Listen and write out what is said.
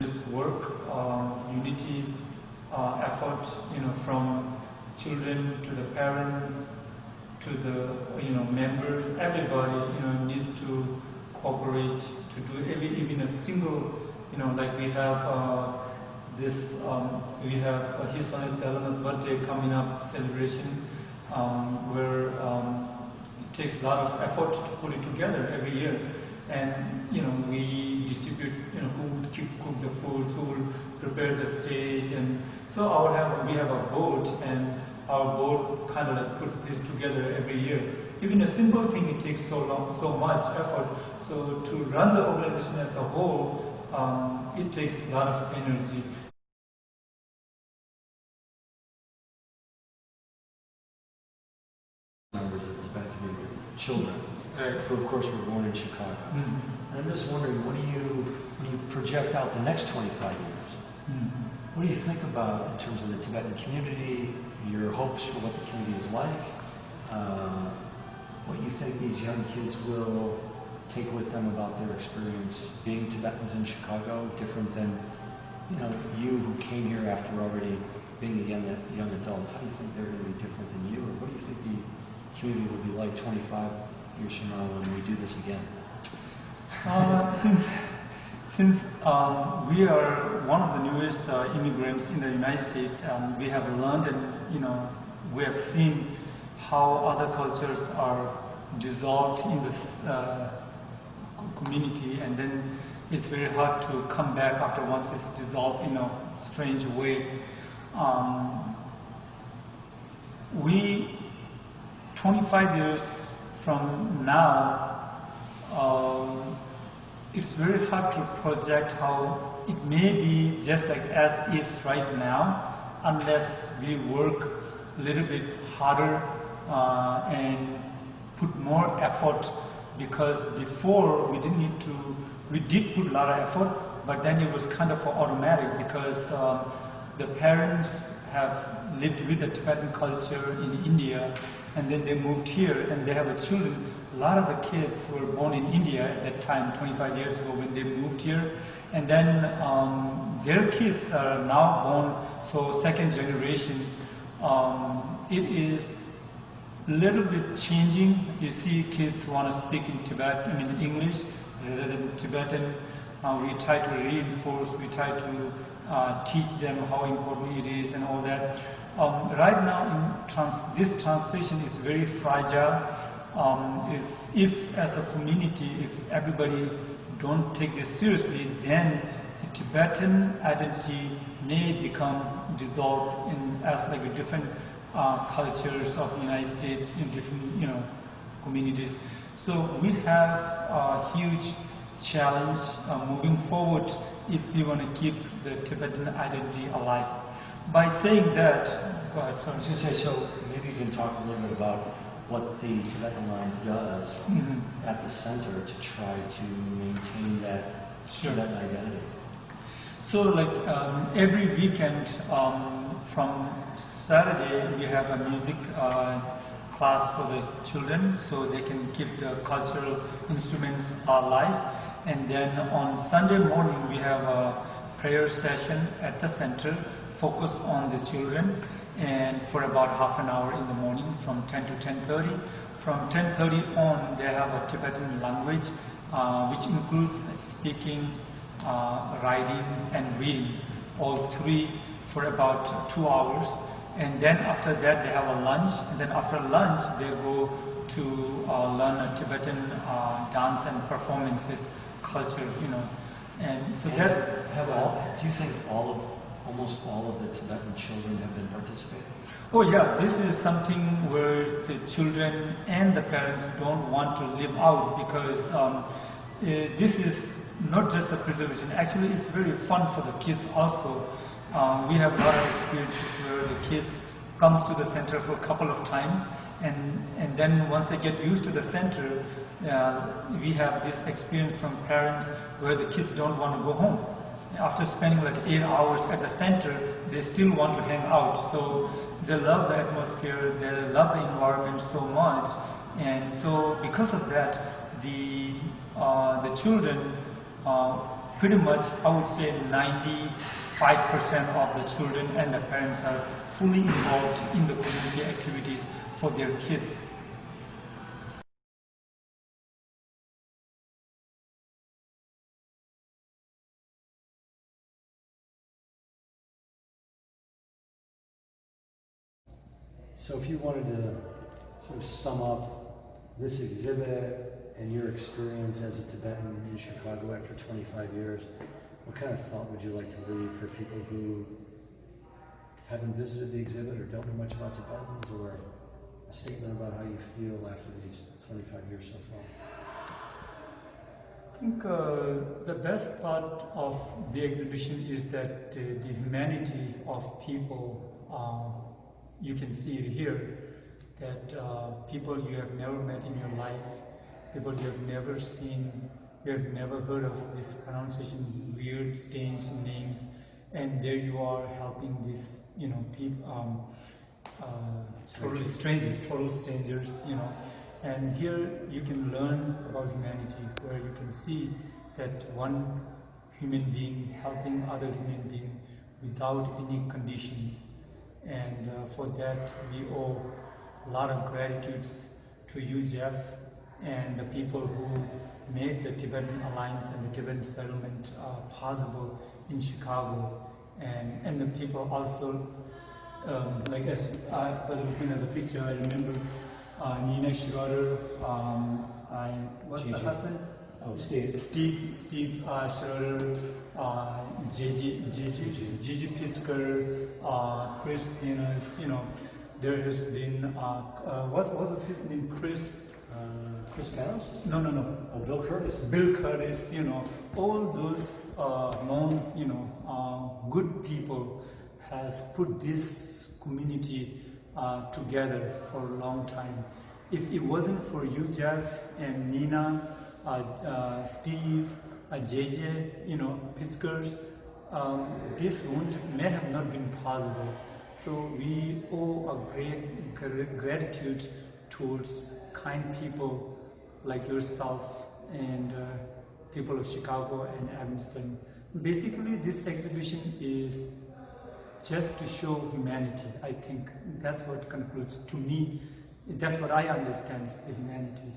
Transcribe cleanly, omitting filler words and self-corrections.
this work, unity effort, from children to the parents to the members, everybody needs to cooperate to do even a single, like we have this, we have His Holiness Dalai's birthday coming up celebration, where it takes a lot of effort to put it together every year, and we distribute, who will cook the food, who will prepare the stage, and so we have a board, and our board kind of like puts this together every year. Even a simple thing, it takes so much effort. So to run the organization as a whole, it takes a lot of energy. Members of the Tibetan community, children, who of course were born in Chicago. And I'm just wondering, when you project out the next 25 years, what do you think about in terms of the Tibetan community, your hopes for what the community is like, what you think these young kids will take with them about their experience being Tibetans in Chicago, different than you who came here after already being a young adult? How do you think they're going to be different than you, or what do you think the community will be like 25 years from now when we do this again? Since we are one of the newest immigrants in the United States, we have learned and we have seen how other cultures are dissolved in this community, and then it's very hard to come back after once it's dissolved in a strange way. 25 years from now, it's very hard to project how it may be just like as is right now, unless we work a little bit harder and put more effort, because before we did put a lot of effort, but then it was kind of automatic, because the parents have lived with the Tibetan culture in India, and then they moved here and they have children. A lot of the kids were born in India at that time, 25 years ago when they moved here, and then their kids are now born, so second generation. It is a little bit changing. You see kids want to speak in English rather than Tibetan. We try to reinforce, we try to teach them how important it is and all that. Right now, this transition is very fragile. If as a community, if everybody don't take this seriously, then the Tibetan identity may become dissolved as like a different cultures of the United States in different communities. So we have a huge challenge moving forward if we want to keep the Tibetan identity alive. By saying that, go ahead, sorry. I was going to say, so maybe you can talk a little bit about what the Tibetan Alliance does at the center to try to maintain that Tibetan identity. So like every weekend from Saturday, we have a music class for the children, so they can keep the cultural instruments alive. And then on Sunday morning, we have a prayer session at the center, focus on the children, and for about half an hour in the morning from 10 to 10:30. From 10:30 on, they have a Tibetan language, which includes speaking, writing, and reading, all three for about 2 hours. And then after that, they have a lunch, and then after lunch, they go to learn a Tibetan dance and performances culture, And so do you think almost all of the Tibetan children have been participating? Oh yeah, this is something where the children and the parents don't want to live out, because this is not just a preservation. Actually, it's very fun for the kids also. We have a lot of experiences where the kids comes to the center for a couple of times, and then once they get used to the center, we have this experience from parents where the kids don't want to go home. After spending like 8 hours at the center, they still want to hang out. So they love the atmosphere, they love the environment so much, and so because of that, the children pretty much, I would say 95% of the children and the parents are fully involved in the community activities for their kids. So if you wanted to sort of sum up this exhibit and your experience as a Tibetan in Chicago after 25 years, what kind of thought would you like to leave for people who haven't visited the exhibit or don't know much about Tibetans, or a statement about how you feel after these 25 years so far? I think the best part of the exhibition is that the humanity of people, you can see it here, that people you have never met in your life, people you have never seen, you have never heard of this pronunciation, weird, strange names, and there you are helping these, people, total strangers, and here you can learn about humanity, where you can see that one human being helping other human being without any conditions. And for that, we owe a lot of gratitude to you, Jeff, and the people who made the Tibetan Alliance and the Tibetan settlement possible in Chicago. And the people also, like as by looking at the picture, I remember Nina Schroeder, what's the husband? Oh, Steve. Steve Schroeder, Gigi Pitzker, Chris Venus, there has been, what was his name, Chris Panos? No. Oh, Bill Curtis. Bill Curtis, all those known, good people has put this community together for a long time. If it wasn't for you, Jeff, and Nina, Steve, JJ, Pittsburgh's, this may have not been possible. So we owe a great gratitude towards kind people like yourself and people of Chicago and Evanston. Basically, this exhibition is just to show humanity. I think that's what concludes, to me, that's what I understand, the humanity.